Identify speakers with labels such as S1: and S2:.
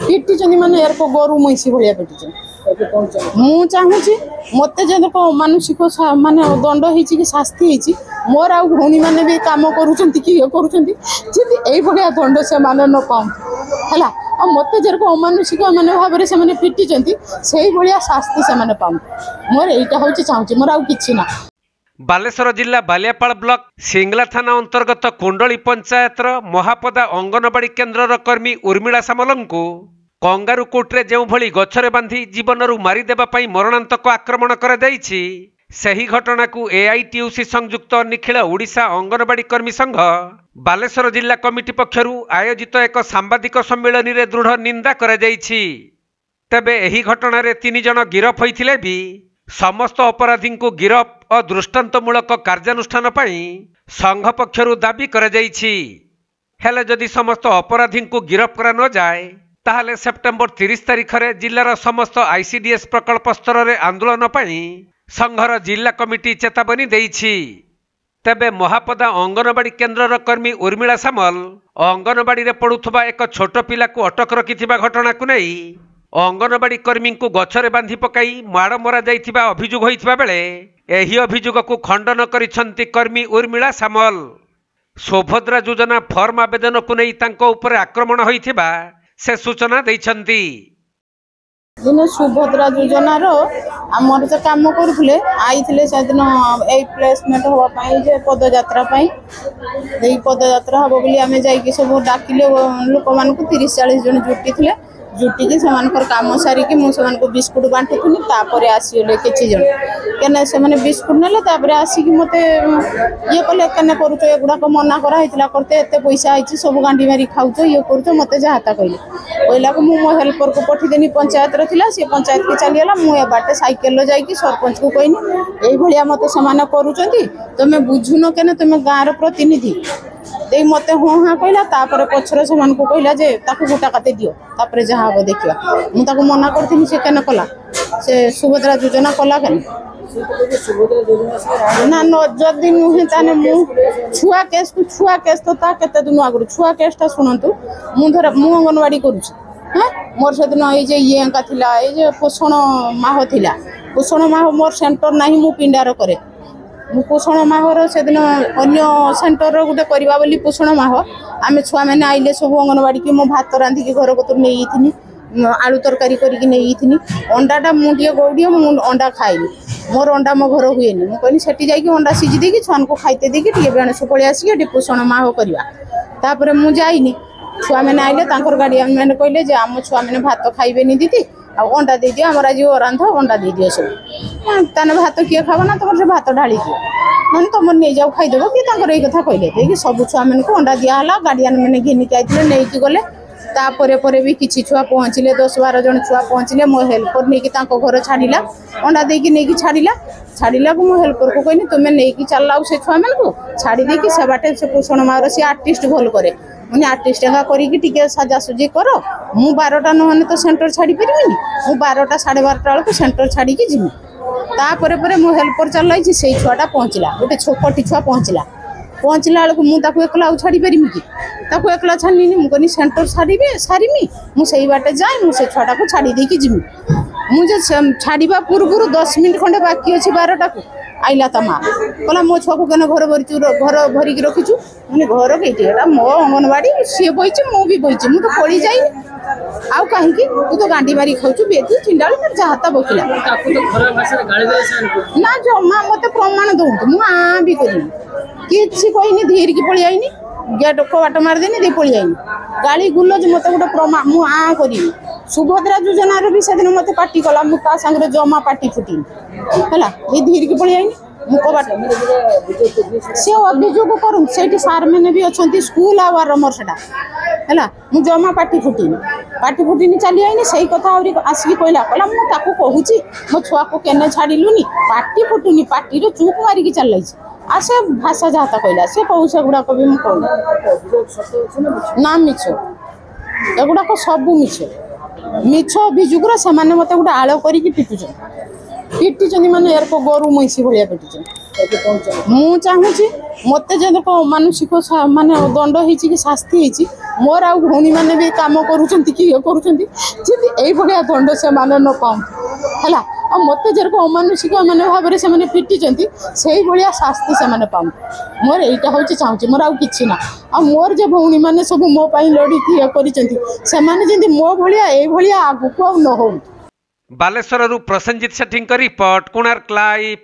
S1: ପିଟିଛନ୍ତି ମାନେ ଏରକ ଗୋରୁ ମଇଁଷି ଭଳିଆ ପିଟିଛନ୍ତି। ମୁଁ ଚାହୁଁଛି ମତେ ଯେ ମାନସିକ ମାନେ ଦଣ୍ଡ ହେଇଛି କି ଶାସ୍ତି ହେଇଛି, ମୋର ଆଉ ଭଉଣୀ ମାନେ ବି କାମ କରୁଛନ୍ତି କି ଇଏ କରୁଛନ୍ତି, ଯଦି ଏଇଭଳିଆ ଦଣ୍ଡ ସେମାନେ ନ ପାଆନ୍ତୁ ହେଲା। ଆଉ ମତେ ଯେରକ ଅମାନୁଷିକ ମାନେ ଭାବରେ ସେମାନେ ପିଟିଛନ୍ତି ସେଇଭଳିଆ ଶାସ୍ତି ସେମାନେ ପାଆନ୍ତୁ। ମୋର ଏଇଟା ହଉଛି ଚାହୁଁଛି, ମୋର ଆଉ କିଛି ନା।
S2: ବାଲେଶ୍ୱର ଜିଲ୍ଲା ବାଲିଆପାଳ ବ୍ଲକ ସିଙ୍ଗଲା ଥାନା ଅନ୍ତର୍ଗତ କୁଣ୍ଡଳୀ ପଞ୍ଚାୟତର ମହାପଦା ଅଙ୍ଗନବାଡ଼ି କେନ୍ଦ୍ରର କର୍ମୀ ଉର୍ମିଳା ସାମଲଙ୍କୁ କଙ୍ଗାରୁ କୋର୍ଟରେ ଯେଉଁଭଳି ଗଛରେ ବାନ୍ଧି ଜୀବନରୁ ମାରିଦେବା ପାଇଁ ମରଣାନ୍ତକ ଆକ୍ରମଣ କରାଯାଇଛି, ସେହି ଘଟଣାକୁ ଏଆଇଟିୟୁସି ସଂଯୁକ୍ତ ନିଖିଳ ଓଡ଼ିଶା ଅଙ୍ଗନବାଡ଼ି କର୍ମୀ ସଂଘ ବାଲେଶ୍ୱର ଜିଲ୍ଲା କମିଟି ପକ୍ଷରୁ ଆୟୋଜିତ ଏକ ସାମ୍ବାଦିକ ସମ୍ମିଳନୀରେ ଦୃଢ଼ ନିନ୍ଦା କରାଯାଇଛି। ତେବେ ଏହି ଘଟଣାରେ 3 ଜଣ ଗିରଫ ହୋଇଥିଲେ ବି ସମସ୍ତ ଅପରାଧୀଙ୍କୁ ଗିରଫ ଓ ଦୃଷ୍ଟାନ୍ତମୂଳକ କାର୍ଯ୍ୟାନୁଷ୍ଠାନ ପାଇଁ ସଂଘ ପକ୍ଷରୁ ଦାବି କରାଯାଇଛି। ହେଲେ ଯଦି ସମସ୍ତ ଅପରାଧୀଙ୍କୁ ଗିରଫ କରାନଯାଏ ତାହେଲେ ସେପ୍ଟେମ୍ବର 30 ତାରିଖରେ ଜିଲ୍ଲାର ସମସ୍ତ ଆଇସିଡିଏସ୍ ପ୍ରକଳ୍ପ ସ୍ତରରେ ଆନ୍ଦୋଳନ ପାଇଁ ସଂଘର ଜିଲ୍ଲା କମିଟି ଚେତାବନୀ ଦେଇଛି। ତେବେ ମହାପଦା ଅଙ୍ଗନବାଡ଼ି କେନ୍ଦ୍ରର କର୍ମୀ ଉର୍ମିଳା ସାମଲ ଅଙ୍ଗନବାଡ଼ିରେ ପଢ଼ୁଥିବା ଏକ ଛୋଟ ପିଲାକୁ ଅଟକ ରଖିଥିବା ଘଟଣାକୁ ନେଇ ଅଙ୍ଗନବାଡ଼ି କର୍ମୀଙ୍କୁ ଗଛରେ ବାନ୍ଧି ପକାଇ ମାଡ଼ ମରାଯାଇଥିବା ଅଭିଯୋଗ ହୋଇଥିବା ବେଳେ ଏହି ଅଭିଯୋଗକୁ ଖଣ୍ଡନ କରିଛନ୍ତି କର୍ମୀ ଉର୍ମିଳା ସାମଲ। ସୁଭଦ୍ରା ଯୋଜନା ଫର୍ମ ଆବେଦନକୁ ନେଇ ତାଙ୍କ ଉପରେ ଆକ୍ରମଣ ହୋଇଥିବା ସେ ସୂଚନା ଦେଇଛନ୍ତି।
S1: ଦିନେ ସୁଭଦ୍ରା ଯୋଜନାର ଆମର ଯେ କାମ କରୁଥିଲେ ଆଇଥିଲେ ସେଦିନ ଏଇ ପ୍ଲେସମେଣ୍ଟ ହେବା ପାଇଁ ଯେ ପଦଯାତ୍ରା ପାଇଁ, ଏଇ ପଦଯାତ୍ରା ହେବ ବୋଲି ଆମେ ଯାଇକି ସବୁ ଡାକିଲେ ଲୋକମାନଙ୍କୁ 30-40 ଜଣ ଜୁଟିଥିଲେ। जुटिकी से कम सारिकी मुझे बिस्कुट बांटुनी तापर आसीगले किसी जन क्या से बिस्कुट ने आसिक मत ये कले केने करुच एगुड़ाक मना कराई करते एत पैसा आई सब गांडी मारी खाऊ ये कर मत जहाता कहले कहला को मो हेल्पर को पठीदेनी पंचायत रहा सी पंचायत की चलीगला मुझे बाटे सैकेल जाकि सरपंच को कहनी ये मत से करुँच तुम्हें बुझुन के तुम्हें गाँव प्रतिनिधि दे मत हाँ हाँ कहला तापर पछर से कहला जे ताकू गोटा काटे दियो तापर जहाँ हम देखा मुझे मना करी से केन कला से सुभद्रा योजना कला के ना जदि नुहे ताने मु छुआ केस तो केते दिन आगु छुआ केसटा शुणु मुझे अंगनवाड़ी करुँच हाँ मोर से दिन ये थिला ये पोषण माह थिला पोषण माह मोर सेंटर ना मु पिंडार करे पोषण माहर से दिन अन्य सेंटर गोटे करवा बोली पोषण माह आम छुआ मैंने आइले सब अंगनवाड़ी की मो भात रांधिकी घर को नहीं आलू तरकारी करनी अंडाटा मुझे गौड़ी मुझे अंडा खाइनी मोर अंडा मो घर हुए मुझे सेठी जाकि अंडा सीझी देकी छुआ को खाइते देकी बेणस पलि आसिक पोषण माह करवा मुझे छुआ मैंने आइले गार्डियन मैंने कहले जे आम छुआ मैंने भात खाइबे दीदी आ अंडा दे दियो आमर आज रांध अंडा दे दियो सब ताने भात किए खाव ना तुम से भात ढाली दियो ना तुम नहीं जाओ खाईदेव कि ये कथा कहले सब छुआ मान को अंडा दिहला गार्डियन मैंने घिनिक आते नहीं गले तापर भी किसी छुआ पहुँचले 10-12 जन छुआ पहुँचले मो हेल्पर नहीं घर छाड़ा अंडा देकी नहीं छाड़ा को मो हेल्पर को कहनी तुम्हें नहीं चल से छुआ मान को छाड़ी देकी से बाटे से पोषण मार सी आर्टिस्ट भल करे मुझे आर्टिस्ट करके सजासुजी कर मु 12टा नहने तो सेंटर छाड़ी पारिनी मु 12टा 12:30 बेलू सेंटर छाड़ी जीमी तापर मो हेल्पर चल से छुआटा पहुँचला गोटे छोटी छुआ पहुँचला बेलू मुझे एकला छाड़ी पारि कि एकला छाड़ी मुझे सेंटर सारीमी मुझे बाटे जाए मुझे छुआटा को छाड़ी देकी जीमी मुझे छाड़ा पूर्व 10 मिनट खंडे बाकी अच्छे 12टा को आइला ता माँ कहला मो छुआ को केन घर भरिक रखीचु मैंने घर कहीं मो अंगनवाड़ी सी बही मु भी बही मुझे तो पड़ी जाए आउ कहीं तू तो गांडी मारी खाऊ बेदी चिंडा जहाता बकिला ना जमा मत प्रमाण दौत मुझे भी करी कि कहनी धीर की पलि आईनी गेट कबाट मारदेनी दे पलि आईनी गाड़ी गुलज मत गोटे प्रमाण मुझे करी सुभद्रा योजनार भी से दिन मत पार्टी कला मुझे जमा पार्टी फुटी है धीर की पलि आईनी मुकबाट से अभियोग करूँ से सार मैंने भी अच्छा स्कूल आवर मोर से है मुझे जमा पार्टी फुटीनी चली आईनी से कथा आसिक कहला कहला मुझे कहूँ मो छुआ को केने छाड़लुनि पार्टी फुटुनी पार्टी चुप मारिकी चल से भाषा जहाँ कहला से कहू से गुड़ाक भी मुझे ना मिछ एगुड़ाक सब मिछ अभियोग से मत गोटे आड़ करके पिटुचन माने यार को गोरु मईसी भाया पिटुचन मु चाहूँगी मत जे मानसिक माने दंड होती कि शास्ति होती मोर आ भौणी मैंने भी काम करुँच कि ये करुँच दंड से माने न पाऊँ है आ मत जेरक अमानुषिक मैंने भाव में से पिटी से भाया शास्ति से पाऊँ मोर यहाँ हूँ चाहूँगी मोर आउ कि ना आ मोर जो भौणी मैंने सब मो लड़ी ये कर मो भाया आगू न हो।
S2: बालेश्वरରୁ प्रसेनजित सेठी रिपोर्ट कोणार्क लाइव।